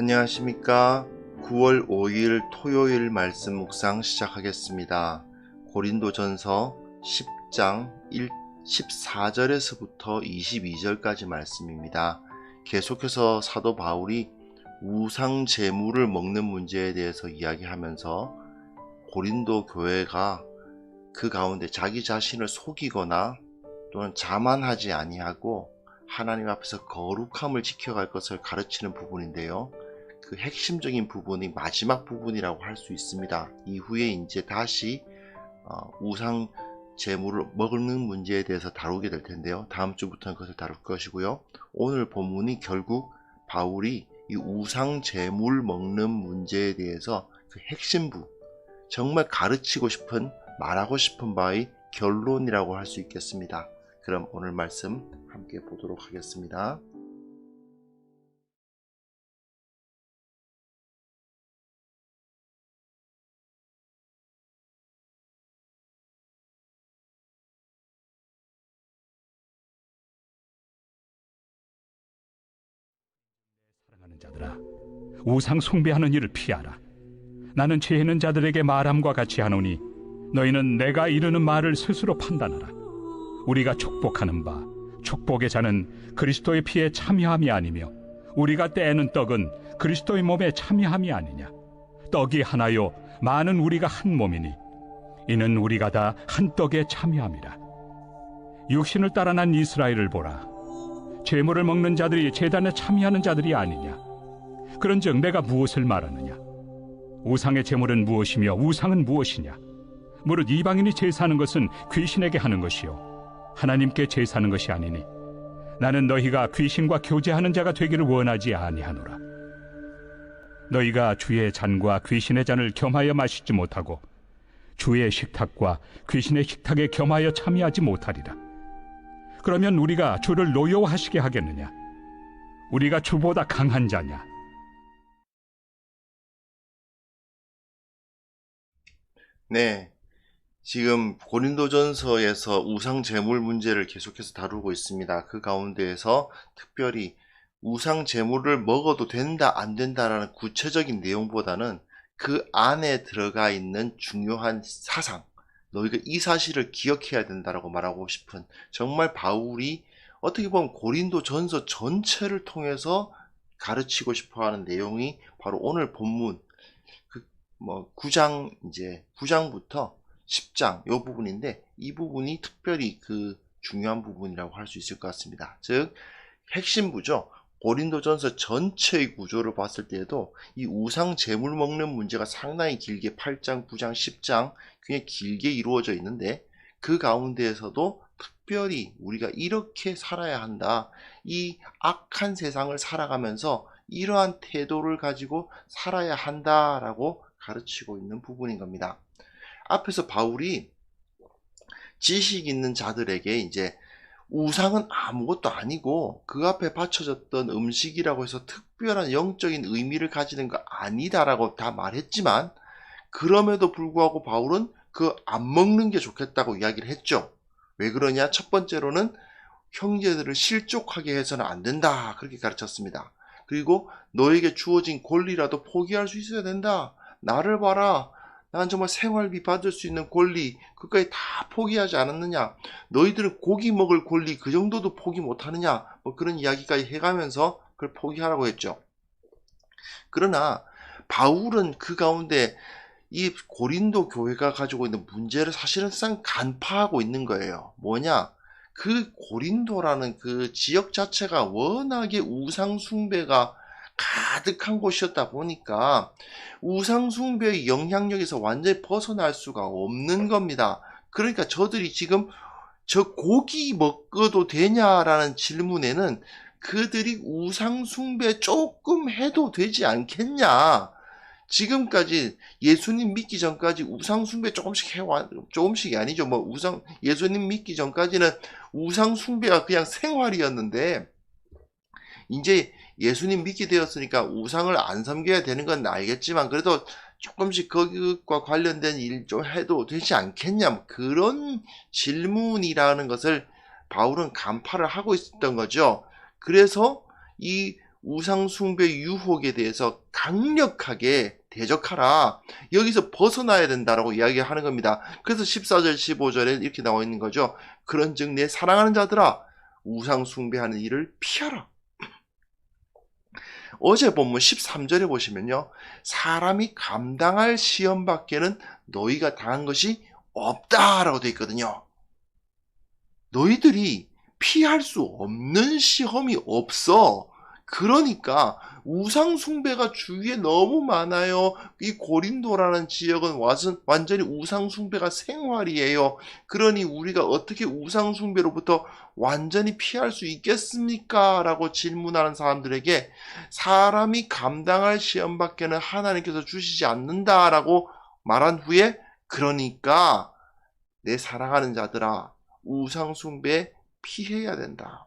안녕하십니까. 9월 5일 토요일 말씀 묵상 시작하겠습니다. 고린도전서 10장 14절에서부터 22절까지 말씀입니다. 계속해서 사도 바울이 우상 제물을 먹는 문제에 대해서 이야기하면서 고린도 교회가 그 가운데 자기 자신을 속이거나 또는 자만하지 아니하고 하나님 앞에서 거룩함을 지켜갈 것을 가르치는 부분인데요. 그 핵심적인 부분이 마지막 부분이라고 할 수 있습니다. 이후에 이제 다시 우상 제물을 먹는 문제에 대해서 다루게 될 텐데요. 다음 주부터는 그것을 다룰 것이고요. 오늘 본문이 결국 바울이 이 우상 제물 먹는 문제에 대해서 그 핵심부, 정말 가르치고 싶은, 말하고 싶은 바의 결론이라고 할 수 있겠습니다. 그럼 오늘 말씀 함께 보도록 하겠습니다. 사랑하는 자들아, 우상 숭배하는 일을 피하라. 나는 죄 있는 자들에게 말함과 같이 하노니 너희는 내가 이르는 말을 스스로 판단하라. 우리가 축복하는 바 축복의 자는 그리스도의 피에 참여함이 아니며 우리가 떼는 떡은 그리스도의 몸에 참여함이 아니냐. 떡이 하나요 많은 우리가 한 몸이니 이는 우리가 다 한 떡에 참여함이라. 육신을 따라 난 이스라엘을 보라. 제물을 먹는 자들이 제단에 참여하는 자들이 아니냐. 그런즉 내가 무엇을 말하느냐. 우상의 제물은 무엇이며 우상은 무엇이냐. 무릇 이방인이 제사하는 것은 귀신에게 하는 것이요 하나님께 제사하는 것이 아니니 나는 너희가 귀신과 교제하는 자가 되기를 원하지 아니하노라. 너희가 주의 잔과 귀신의 잔을 겸하여 마시지 못하고 주의 식탁과 귀신의 식탁에 겸하여 참여하지 못하리라. 그러면 우리가 주를 노여워하시게 하겠느냐. 우리가 주보다 강한 자냐. 네, 지금 고린도전서에서 우상 제물 문제를 계속해서 다루고 있습니다. 그 가운데에서 특별히 우상 제물을 먹어도 된다 안 된다라는 구체적인 내용보다는 그 안에 들어가 있는 중요한 사상, 너희가 이 사실을 기억해야 된다라고 말하고 싶은, 정말 바울이 어떻게 보면 고린도전서 전체를 통해서 가르치고 싶어하는 내용이 바로 오늘 본문 9장부터 10장 이 부분인데, 이 부분이 특별히 그 중요한 부분이라고 할 수 있을 것 같습니다. 즉 핵심부죠. 고린도전서 전체의 구조를 봤을 때에도 이 우상 제물 먹는 문제가 상당히 길게 8장, 9장, 10장 굉장히 길게 이루어져 있는데, 그 가운데에서도 특별히 우리가 이렇게 살아야 한다, 이 악한 세상을 살아가면서 이러한 태도를 가지고 살아야 한다라고 가르치고 있는 부분인 겁니다. 앞에서 바울이 지식 있는 자들에게 이제 우상은 아무것도 아니고 그 앞에 바쳐졌던 음식이라고 해서 특별한 영적인 의미를 가지는 거 아니다라고 다 말했지만, 그럼에도 불구하고 바울은 그 안 먹는 게 좋겠다고 이야기를 했죠. 왜 그러냐? 첫 번째로는 형제들을 실족하게 해서는 안 된다, 그렇게 가르쳤습니다. 그리고 너에게 주어진 권리라도 포기할 수 있어야 된다. 나를 봐라. 난 정말 생활비 받을 수 있는 권리 그까지 다 포기하지 않았느냐. 너희들은 고기 먹을 권리 그 정도도 포기 못하느냐. 그런 이야기까지 해가면서 그걸 포기하라고 했죠. 그러나 바울은 그 가운데 이 고린도 교회가 가지고 있는 문제를 사실상 간파하고 있는 거예요. 뭐냐? 그 고린도라는 그 지역 자체가 워낙에 우상 숭배가 가득한 곳이었다 보니까 우상 숭배의 영향력에서 완전히 벗어날 수가 없는 겁니다. 그러니까 저들이 지금 저 고기 먹어도 되냐라는 질문에는 그들이 우상 숭배 조금 해도 되지 않겠냐. 지금까지 예수님 믿기 전까지 우상 숭배 조금씩이 아니죠. 예수님 믿기 전까지는 우상 숭배가 그냥 생활이었는데, 이제 예수님 믿게 되었으니까 우상을 안 섬겨야 되는 건 알겠지만 그래도 조금씩 거기과 관련된 일 좀 해도 되지 않겠냐, 그런 질문이라는 것을 바울은 간파를 하고 있었던 거죠. 그래서 이 우상숭배 유혹에 대해서 강력하게 대적하라. 여기서 벗어나야 된다라고 이야기하는 겁니다. 그래서 14절, 15절에 이렇게 나와 있는 거죠. 그런즉 내 사랑하는 자들아, 우상숭배하는 일을 피하라. 어제 본문 13절에 보시면요. 사람이 감당할 시험 밖에는 너희가 당한 것이 없다라고 되어 있거든요. 너희들이 피할 수 없는 시험이 없어. 그러니까 우상숭배가 주위에 너무 많아요. 이 고린도라는 지역은 완전히 우상숭배가 생활이에요. 그러니 우리가 어떻게 우상숭배로부터 완전히 피할 수 있겠습니까? 라고 질문하는 사람들에게 사람이 감당할 시험 밖에는 하나님께서 주시지 않는다라고 말한 후에 그러니까 내 사랑하는 자들아 우상숭배 피해야 된다.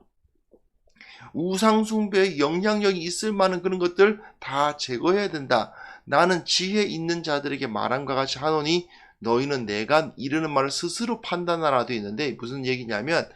우상숭배에 영향력이 있을 만한 그런 것들 다 제거해야 된다. 나는 지혜 있는 자들에게 말함과 같이 하노니 너희는 내가 이르는 말을 스스로 판단하라 되어 있는데 무슨 얘기냐면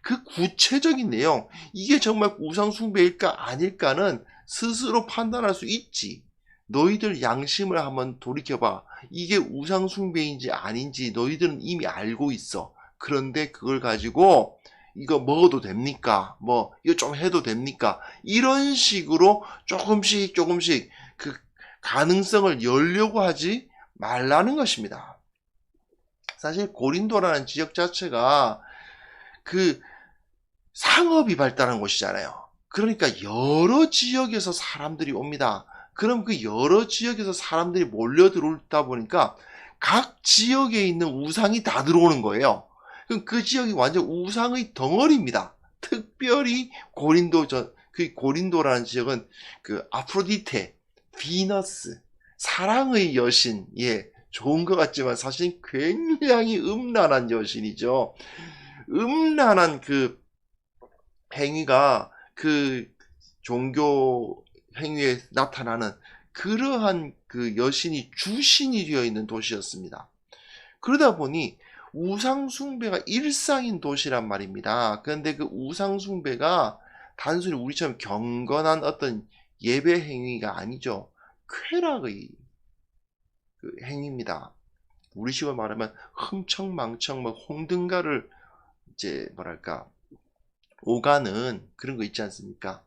그 구체적인 내용 이게 정말 우상숭배일까 아닐까는 스스로 판단할 수 있지. 너희들 양심을 한번 돌이켜봐. 이게 우상숭배인지 아닌지 너희들은 이미 알고 있어. 그런데 그걸 가지고 이거 먹어도 됩니까? 뭐 이거 좀 해도 됩니까? 이런 식으로 조금씩 그 가능성을 열려고 하지 말라는 것입니다. 사실 고린도라는 지역 자체가 그 상업이 발달한 곳이잖아요. 그러니까 여러 지역에서 사람들이 옵니다. 그럼 그 여러 지역에서 사람들이 몰려 들어오다 보니까 각 지역에 있는 우상이 다 들어오는 거예요. 그럼 그 지역이 완전 우상의 덩어리입니다. 특별히 고린도라는 지역은 그 아프로디테, 비너스, 사랑의 여신, 좋은 것 같지만 사실 굉장히 음란한 여신이죠. 음란한 그 행위가 그 종교 행위에 나타나는 그러한 그 여신이 주신이 되어 있는 도시였습니다. 그러다 보니 우상숭배가 일상인 도시란 말입니다. 그런데 그 우상숭배가 단순히 우리처럼 경건한 어떤 예배 행위가 아니죠. 쾌락의 그 행위입니다. 우리식으로 말하면 흥청망청 홍등가를 이제 뭐랄까 오가는 그런 거 있지 않습니까?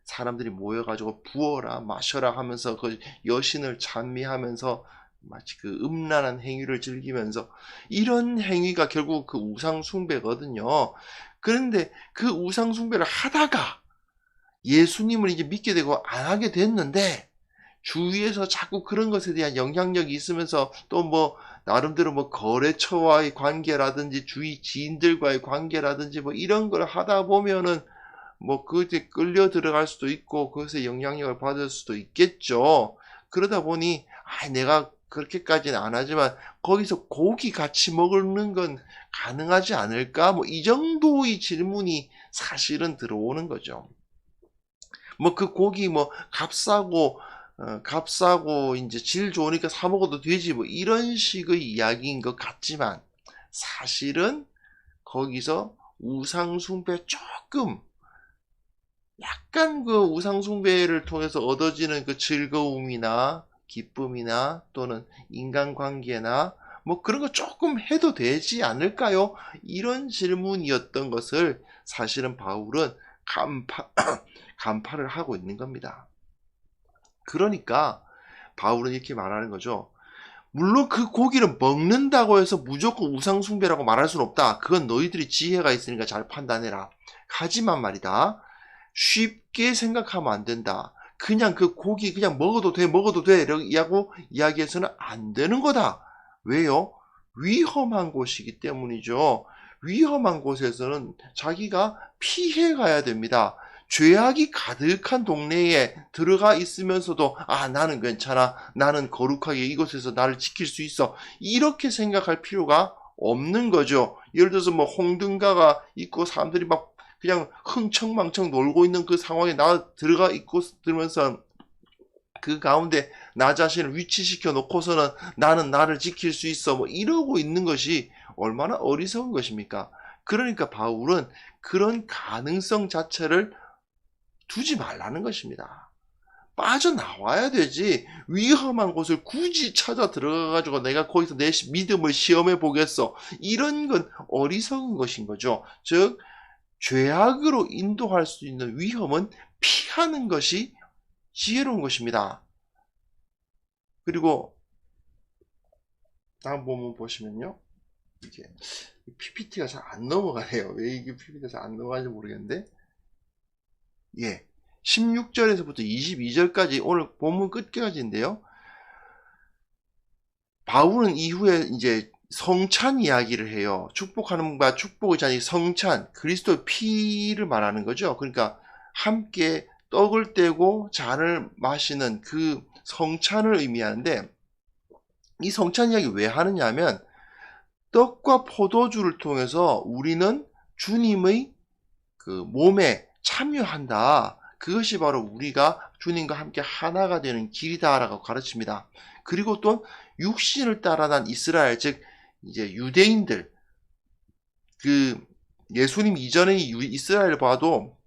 사람들이 모여가지고 부어라 마셔라 하면서 그 여신을 찬미하면서 마치 그 음란한 행위를 즐기면서 이런 행위가 결국 그 우상숭배거든요. 그런데 그 우상숭배를 하다가 예수님을 이제 믿게 되고 안 하게 됐는데 주위에서 자꾸 그런 것에 대한 영향력이 있으면서 또 뭐 나름대로 뭐 거래처와의 관계라든지 주위 지인들과의 관계라든지 뭐 이런 걸 하다 보면은 뭐 그것에 끌려 들어갈 수도 있고 그것에 영향력을 받을 수도 있겠죠. 그러다 보니 내가 그렇게까지는 안 하지만 거기서 고기 같이 먹는 건 가능하지 않을까? 뭐 이 정도의 질문이 사실은 들어오는 거죠. 뭐 그 고기 뭐 값싸고 이제 질 좋으니까 사 먹어도 되지 뭐 이런 식의 이야기인 것 같지만 사실은 거기서 우상숭배 조금 약간 그 우상숭배를 통해서 얻어지는 그 즐거움이나 기쁨이나 또는 인간관계나 뭐 그런 거 조금 해도 되지 않을까요? 이런 질문이었던 것을 사실은 바울은 간파를 하고 있는 겁니다. 그러니까 바울은 이렇게 말하는 거죠. 물론 그 고기를 먹는다고 해서 무조건 우상숭배라고 말할 수는 없다. 그건 너희들이 지혜가 있으니까 잘 판단해라. 하지만 말이다. 쉽게 생각하면 안 된다. 그냥 그 고기 그냥 먹어도 돼 라고 이야기해서는 안 되는 거다. 왜요? 위험한 곳이기 때문이죠. 위험한 곳에서는 자기가 피해 가야 됩니다. 죄악이 가득한 동네에 들어가 있으면서도 나는 괜찮아. 나는 거룩하게 이곳에서 나를 지킬 수 있어. 이렇게 생각할 필요가 없는 거죠. 예를 들어서 뭐 홍등가가 있고 사람들이 막 그냥 흥청망청 놀고 있는 그 상황에 나 들어가 있고 들으면서 그 가운데 나 자신을 위치시켜 놓고서는 나는 나를 지킬 수 있어 뭐 이러고 있는 것이 얼마나 어리석은 것입니까? 그러니까 바울은 그런 가능성 자체를 두지 말라는 것입니다. 빠져나와야 되지 위험한 곳을 굳이 찾아 들어가가지고 내가 거기서 내 믿음을 시험해 보겠어. 이런 건 어리석은 것인 거죠. 즉 죄악으로 인도할 수 있는 위험은 피하는 것이 지혜로운 것입니다. 그리고 다음 부분 보시면요. 이게 PPT가 잘 안 넘어가네요. 왜 이게 PPT가 잘 안 넘어가는지 모르겠는데. 예. 16절에서부터 22절까지 오늘 본문 끝까지인데요. 바울은 이후에 이제 성찬 이야기를 해요. 축복하는 바 축복의 잔이 성찬, 그리스도의 피를 말하는 거죠. 그러니까 함께 떡을 떼고 잔을 마시는 그 성찬을 의미하는데, 이 성찬 이야기 왜 하느냐 하면 떡과 포도주를 통해서 우리는 주님의 그 몸에 참여한다. 그것이 바로 우리가 주님과 함께 하나가 되는 길이다라고 가르칩니다. 그리고 또 육신을 따라난 이스라엘, 즉 이제 유대인들, 그 예수님 이전의 이스라엘을 봐도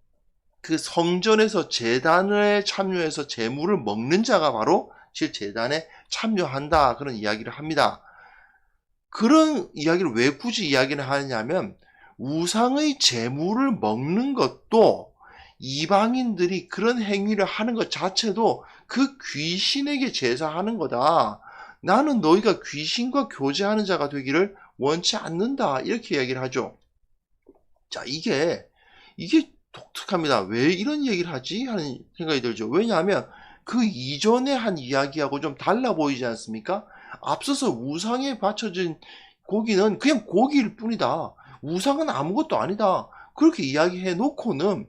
그 성전에서 제단에 참여해서 제물을 먹는 자가 바로 실 제단에 참여한다, 그런 이야기를 합니다. 그런 이야기를 왜 굳이 이야기를 하느냐면 우상의 제물을 먹는 것도 이방인들이 그런 행위를 하는 것 자체도 그 귀신에게 제사하는 거다. 나는 너희가 귀신과 교제하는 자가 되기를 원치 않는다. 이렇게 이야기를 하죠. 자, 이게 독특합니다. 왜 이런 얘기를 하지? 하는 생각이 들죠. 왜냐하면 그 이전에 한 이야기하고 좀 달라 보이지 않습니까? 앞서서 우상에 바쳐진 고기는 그냥 고기일 뿐이다. 우상은 아무것도 아니다. 그렇게 이야기해 놓고는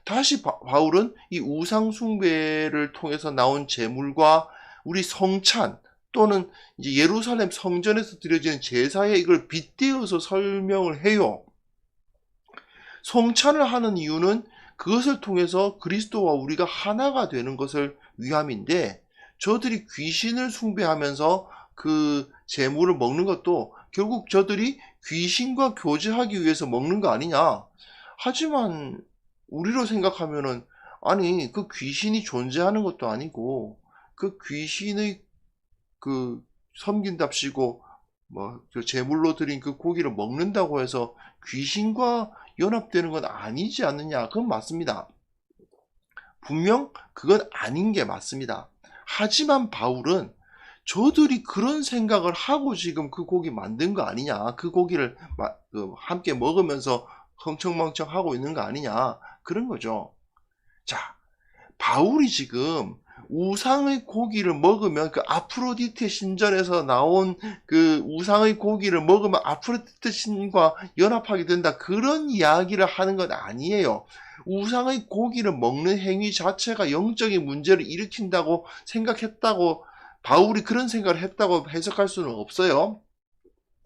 다시 바울은 이 우상 숭배를 통해서 나온 제물과 우리 성찬 또는 이제 예루살렘 성전에서 드려지는 제사에 이걸 빗대어서 설명을 해요. 성찬을 하는 이유는 그것을 통해서 그리스도와 우리가 하나가 되는 것을 위함인데, 저들이 귀신을 숭배하면서 그 제물을 먹는 것도 결국 저들이 귀신과 교제하기 위해서 먹는 거 아니냐. 하지만 우리로 생각하면은 아니 그 귀신이 존재하는 것도 아니고 그 귀신의 그 섬긴답시고 뭐 제물로 드린 그 고기를 먹는다고 해서 귀신과 연합되는 건 아니지 않느냐. 그건 맞습니다. 분명 그건 아닌 게 맞습니다. 하지만 바울은 저들이 그런 생각을 하고 지금 그 고기 만든 거 아니냐, 그 고기를 함께 먹으면서 흥청망청 하고 있는 거 아니냐, 그런 거죠. 자, 바울이 지금 우상의 고기를 먹으면 그 아프로디테 신전에서 나온 그 우상의 고기를 먹으면 아프로디테 신과 연합하게 된다, 그런 이야기를 하는 건 아니에요. 우상의 고기를 먹는 행위 자체가 영적인 문제를 일으킨다고 생각했다고, 바울이 그런 생각을 했다고 해석할 수는 없어요.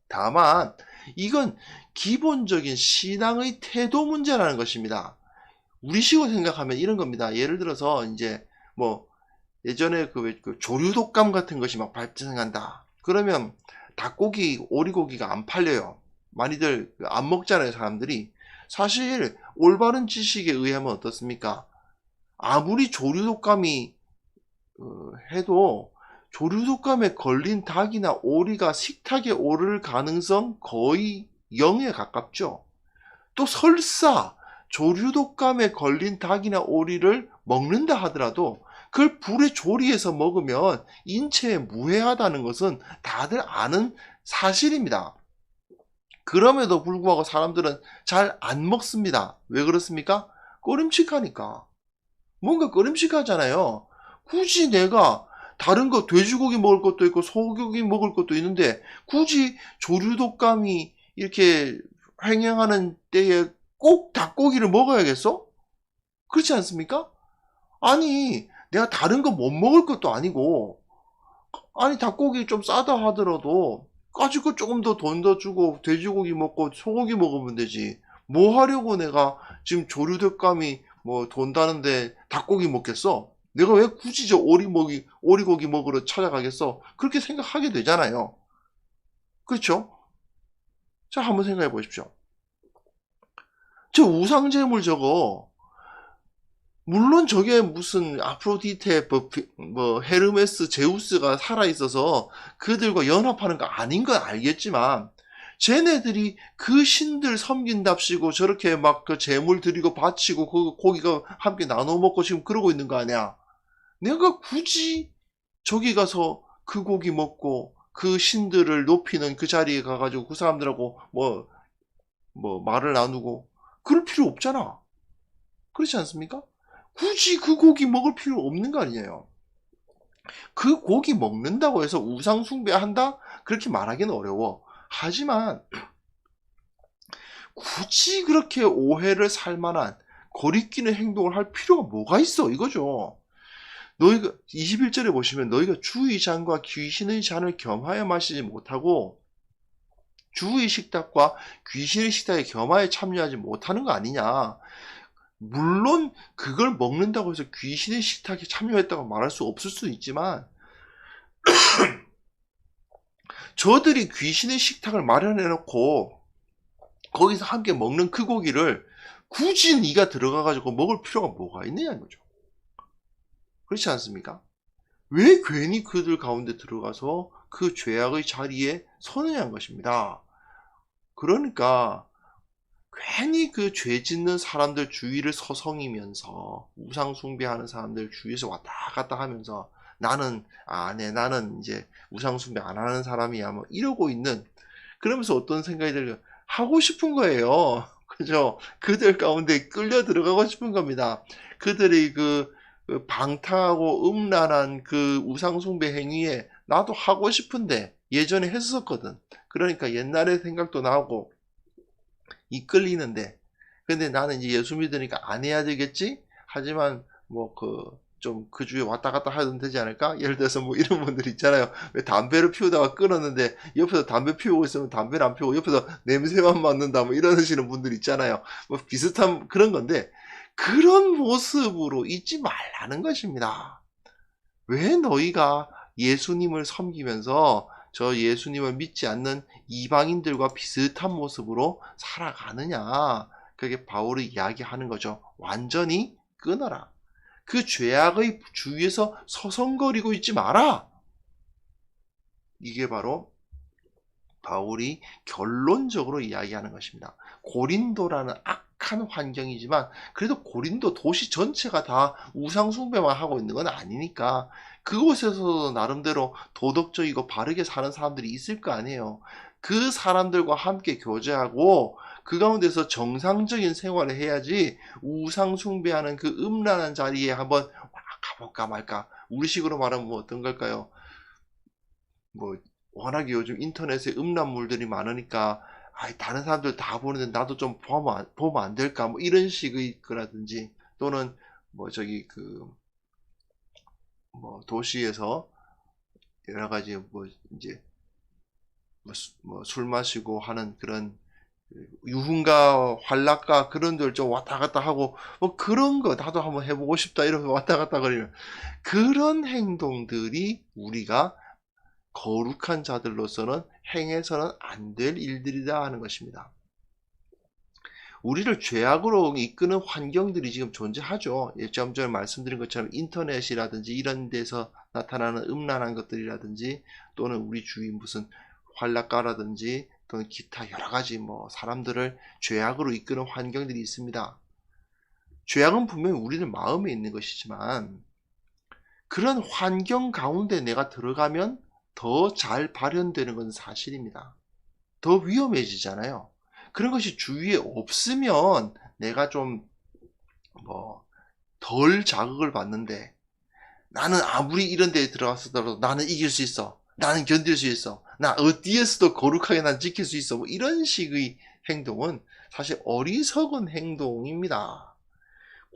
다만 이건 기본적인 신앙의 태도 문제라는 것입니다. 우리식으로 생각하면 이런 겁니다. 예를 들어서 이제 뭐 예전에 그 조류독감 같은 것이 막 발생한다. 그러면 닭고기, 오리고기가 안 팔려요. 많이들 안 먹잖아요, 사람들이. 사실 올바른 지식에 의하면 어떻습니까? 아무리 조류독감이 해도 조류독감에 걸린 닭이나 오리가 식탁에 오를 가능성 거의 0에 가깝죠. 또 설사 조류독감에 걸린 닭이나 오리를 먹는다 하더라도 그걸 불에 조리해서 먹으면 인체에 무해하다는 것은 다들 아는 사실입니다. 그럼에도 불구하고 사람들은 잘 안 먹습니다. 왜 그렇습니까? 꺼림칙하니까. 뭔가 꺼림칙하잖아요. 굳이 내가 다른 거 돼지고기 먹을 것도 있고 소고기 먹을 것도 있는데 굳이 조류독감이 이렇게 횡행하는 때에 꼭 닭고기를 먹어야겠어? 그렇지 않습니까? 아니 내가 다른 거 못 먹을 것도 아니고, 아니 닭고기 좀 싸다 하더라도 가지고 조금 더 돈 더 주고 돼지고기 먹고 소고기 먹으면 되지. 뭐 하려고 내가 지금 조류독감이 뭐 돈다는데 닭고기 먹겠어? 내가 왜 굳이 저 오리고기 먹으러 찾아가겠어? 그렇게 생각하게 되잖아요. 그렇죠? 자, 한번 생각해 보십시오. 저 우상제물 저거 물론 저게 무슨 아프로디테, 뭐 헤르메스, 제우스가 살아있어서 그들과 연합하는 거 아닌 건 알겠지만, 쟤네들이 그 신들 섬긴답시고 저렇게 막 그 재물 드리고 바치고 그 고기가 함께 나눠 먹고 지금 그러고 있는 거 아니야. 내가 굳이 저기 가서 그 고기 먹고 그 신들을 높이는 그 자리에 가가지고 그 사람들하고 뭐 말을 나누고 그럴 필요 없잖아. 그렇지 않습니까? 굳이 그 고기 먹을 필요 없는 거 아니에요. 그 고기 먹는다고 해서 우상 숭배한다? 그렇게 말하기는 어려워. 하지만 굳이 그렇게 오해를 살 만한 거리끼는 행동을 할 필요가 뭐가 있어, 이거죠. 너희가 21절에 보시면 너희가 주의 잔과 귀신의 잔을 겸하여 마시지 못하고 주의 식탁과 귀신의 식탁에 겸하여 참여하지 못하는 거 아니냐. 물론 그걸 먹는다고 해서 귀신의 식탁에 참여했다고 말할 수 없을 수도 있지만 저들이 귀신의 식탁을 마련해 놓고 거기서 함께 먹는 그 고기를 굳이 네가 들어가 가지고 먹을 필요가 뭐가 있느냐는 거죠. 그렇지 않습니까? 왜 괜히 그들 가운데 들어가서 그 죄악의 자리에 서느냐는 것입니다. 그러니까 괜히 그 죄 짓는 사람들 주위를 서성이면서 우상 숭배하는 사람들 주위에서 왔다 갔다 하면서 나는 나는 이제 우상 숭배 안 하는 사람이야 뭐 이러고 있는, 그러면서 어떤 생각이 들어요. 하고 싶은 거예요. 그죠? 그들 가운데 끌려 들어가고 싶은 겁니다. 그들의 그 방탕하고 음란한 그 우상 숭배 행위에 나도 하고 싶은데 예전에 했었거든. 그러니까 옛날의 생각도 나고 이끌리는데, 근데 나는 이제 예수 믿으니까 안 해야 되겠지? 하지만 뭐 좀 그 주에 왔다 갔다 하면 되지 않을까? 예를 들어서 뭐 이런 분들 있잖아요. 왜 담배를 피우다가 끊었는데 옆에서 담배 피우고 있으면 담배를 안 피우고 옆에서 냄새만 맡는다 뭐 이러시는 분들 있잖아요. 뭐 비슷한 그런 건데, 그런 모습으로 있지 말라는 것입니다. 왜 너희가 예수님을 섬기면서 저 예수님을 믿지 않는 이방인들과 비슷한 모습으로 살아가느냐. 그게 바울이 이야기하는 거죠. 완전히 끊어라. 그 죄악의 주위에서 서성거리고 있지 마라. 이게 바로 바울이 결론적으로 이야기하는 것입니다. 고린도라는 악한 환경이지만 그래도 고린도 도시 전체가 다 우상 숭배만 하고 있는 건 아니니까 그곳에서도 나름대로 도덕적이고 바르게 사는 사람들이 있을 거 아니에요. 그 사람들과 함께 교제하고 그 가운데서 정상적인 생활을 해야지 우상 숭배하는 그 음란한 자리에 한번 가볼까 말까. 우리식으로 말하면 뭐 어떤 걸까요? 뭐 워낙에 요즘 인터넷에 음란물들이 많으니까 다른 사람들 다 보는데 나도 좀 보면 안 될까 뭐 이런 식의 거라든지, 또는 뭐 저기 뭐 도시에서 여러 가지 뭐 이제 뭐 술 마시고 하는 그런 유흥가 환락가 그런들 좀 왔다 갔다 하고 뭐 그런 거 나도 한번 해보고 싶다 이러면서 왔다 갔다 거리는 그런 행동들이 우리가 거룩한 자들로서는 행해서는 안 될 일들이다 하는 것입니다. 우리를 죄악으로 이끄는 환경들이 지금 존재하죠. 좀 전에 말씀드린 것처럼 인터넷이라든지 이런 데서 나타나는 음란한 것들이라든지, 또는 우리 주위 무슨 환락가라든지 또는 기타 여러 가지 뭐 사람들을 죄악으로 이끄는 환경들이 있습니다. 죄악은 분명히 우리들 마음에 있는 것이지만 그런 환경 가운데 내가 들어가면 더 잘 발현되는 건 사실입니다. 더 위험해지잖아요. 그런 것이 주위에 없으면 내가 좀 덜 자극을 받는데, 나는 아무리 이런 데에 들어갔어도 나는 이길 수 있어. 나는 견딜 수 있어. 나 어디에서도 거룩하게 난 지킬 수 있어. 뭐 이런 식의 행동은 사실 어리석은 행동입니다.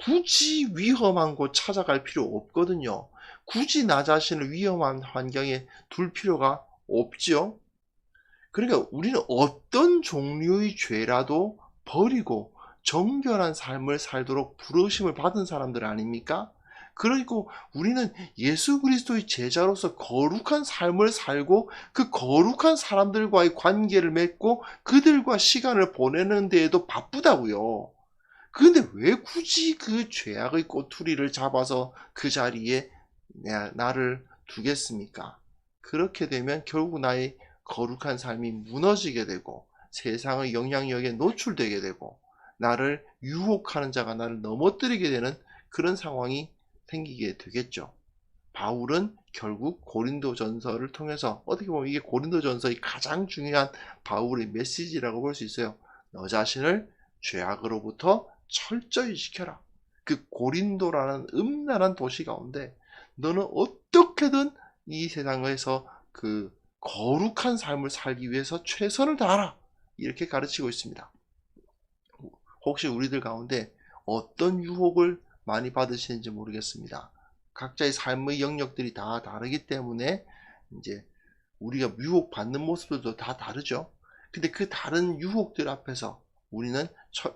굳이 위험한 곳 찾아갈 필요 없거든요. 굳이 나 자신을 위험한 환경에 둘 필요가 없죠. 그러니까 우리는 어떤 종류의 죄라도 버리고 정결한 삶을 살도록 부르심을 받은 사람들 아닙니까? 그리고 우리는 예수 그리스도의 제자로서 거룩한 삶을 살고 그 거룩한 사람들과의 관계를 맺고 그들과 시간을 보내는 데에도 바쁘다고요. 근데 왜 굳이 그 죄악의 꼬투리를 잡아서 그 자리에 나를 두겠습니까? 그렇게 되면 결국 나의 거룩한 삶이 무너지게 되고 세상의 영향력에 노출되게 되고 나를 유혹하는 자가 나를 넘어뜨리게 되는 그런 상황이 생기게 되겠죠. 바울은 결국 고린도전서를 통해서 어떻게 보면 이게 고린도전서의 가장 중요한 바울의 메시지라고 볼 수 있어요. 너 자신을 죄악으로부터 철저히 지켜라. 그 고린도라는 음란한 도시 가운데 너는 어떻게든 이 세상에서 그 거룩한 삶을 살기 위해서 최선을 다하라. 이렇게 가르치고 있습니다. 혹시 우리들 가운데 어떤 유혹을 많이 받으시는지 모르겠습니다. 각자의 삶의 영역들이 다 다르기 때문에 이제 우리가 유혹받는 모습들도 다 다르죠. 근데 그 다른 유혹들 앞에서 우리는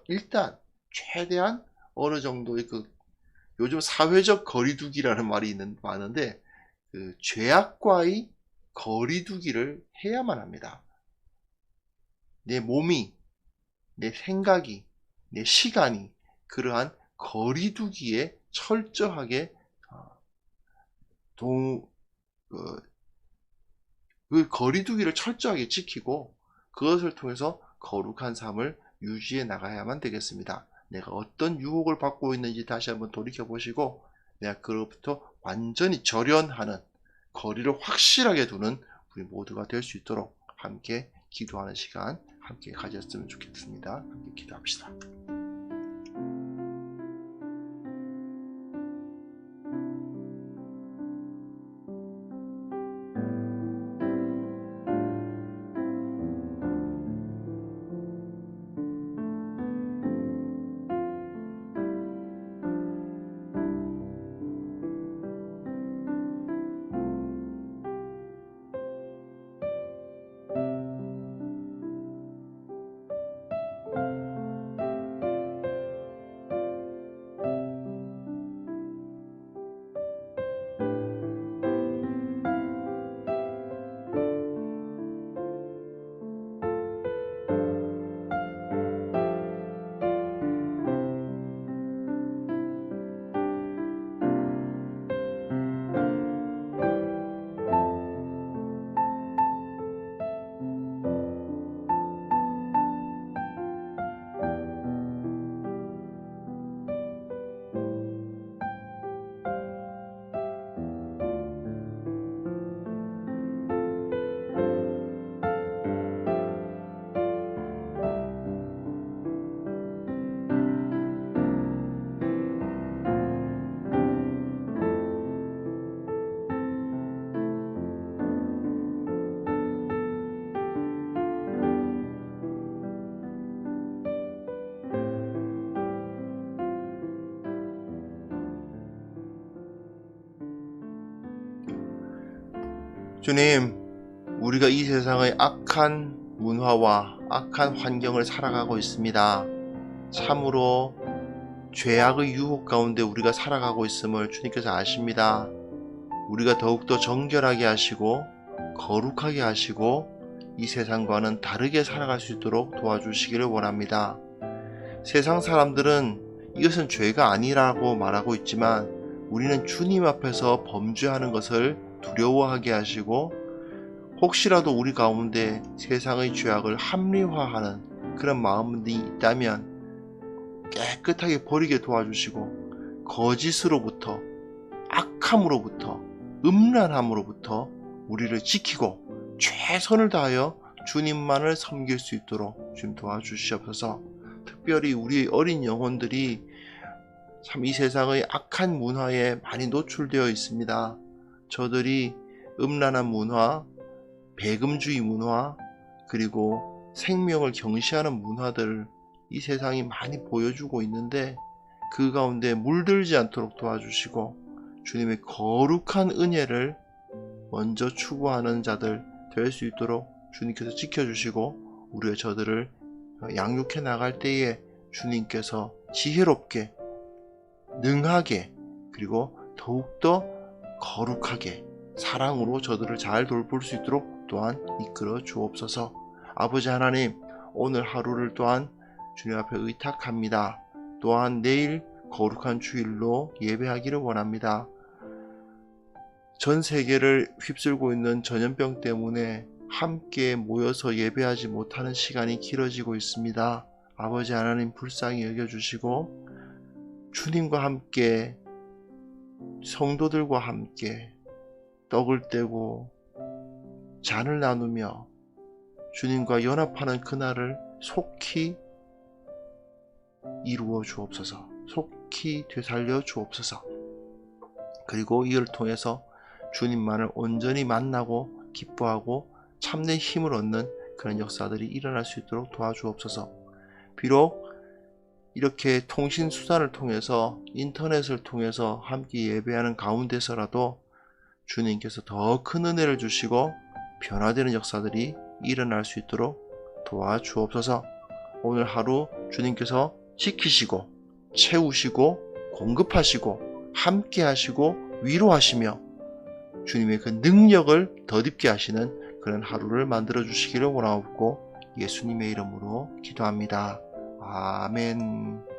일단 최대한 어느 정도의 그 요즘 사회적 거리두기라는 말이 많은데 그 죄악과의 거리두기를 해야만 합니다. 내 몸이, 내 생각이, 내 시간이 그러한 거리두기에 철저하게 그 거리두기를 철저하게 지키고 그것을 통해서 거룩한 삶을 유지해 나가야만 되겠습니다. 내가 어떤 유혹을 받고 있는지 다시 한번 돌이켜보시고 내가 그로부터 완전히 절연하는 거리를 확실하게 두는 우리 모두가 될 수 있도록 함께 기도하는 시간 함께 가졌으면 좋겠습니다. 함께 기도합시다. 주님, 우리가 이 세상의 악한 문화와 악한 환경을 살아가고 있습니다. 참으로 죄악의 유혹 가운데 우리가 살아가고 있음을 주님께서 아십니다. 우리가 더욱더 정결하게 하시고 거룩하게 하시고 이 세상과는 다르게 살아갈 수 있도록 도와주시기를 원합니다. 세상 사람들은 이것은 죄가 아니라고 말하고 있지만 우리는 주님 앞에서 범죄하는 것을 두려워하게 하시고 혹시라도 우리 가운데 세상의 죄악을 합리화하는 그런 마음이 있다면 깨끗하게 버리게 도와주시고 거짓으로부터 악함으로부터 음란함으로부터 우리를 지키고 최선을 다하여 주님만을 섬길 수 있도록 좀 도와주시옵소서. 특별히 우리 어린 영혼들이 참 이 세상의 악한 문화에 많이 노출되어 있습니다. 저들이 음란한 문화, 배금주의 문화, 그리고 생명을 경시하는 문화들을 이 세상이 많이 보여주고 있는데 그 가운데 물들지 않도록 도와주시고 주님의 거룩한 은혜를 먼저 추구하는 자들 될 수 있도록 주님께서 지켜주시고 우리의 저들을 양육해 나갈 때에 주님께서 지혜롭게 능하게 그리고 더욱더 거룩하게 사랑으로 저들을 잘 돌볼 수 있도록 또한 이끌어 주옵소서. 아버지 하나님, 오늘 하루를 또한 주님 앞에 의탁합니다. 또한 내일 거룩한 주일로 예배하기를 원합니다. 전 세계를 휩쓸고 있는 전염병 때문에 함께 모여서 예배하지 못하는 시간이 길어지고 있습니다. 아버지 하나님 불쌍히 여겨주시고 주님과 함께 성도들과 함께 떡을 떼고 잔을 나누며 주님과 연합하는 그날을 속히 이루어 주옵소서. 속히 되살려 주옵소서. 그리고 이를 통해서 주님만을 온전히 만나고 기뻐하고 참된 힘을 얻는 그런 역사들이 일어날 수 있도록 도와주옵소서. 비록 이렇게 통신 수단을 통해서 인터넷을 통해서 함께 예배하는 가운데서라도 주님께서 더 큰 은혜를 주시고 변화되는 역사들이 일어날 수 있도록 도와주옵소서. 오늘 하루 주님께서 지키시고 채우시고 공급하시고 함께 하시고 위로하시며 주님의 그 능력을 덧입게 하시는 그런 하루를 만들어 주시기를 원하옵고 예수님의 이름으로 기도합니다. 아멘.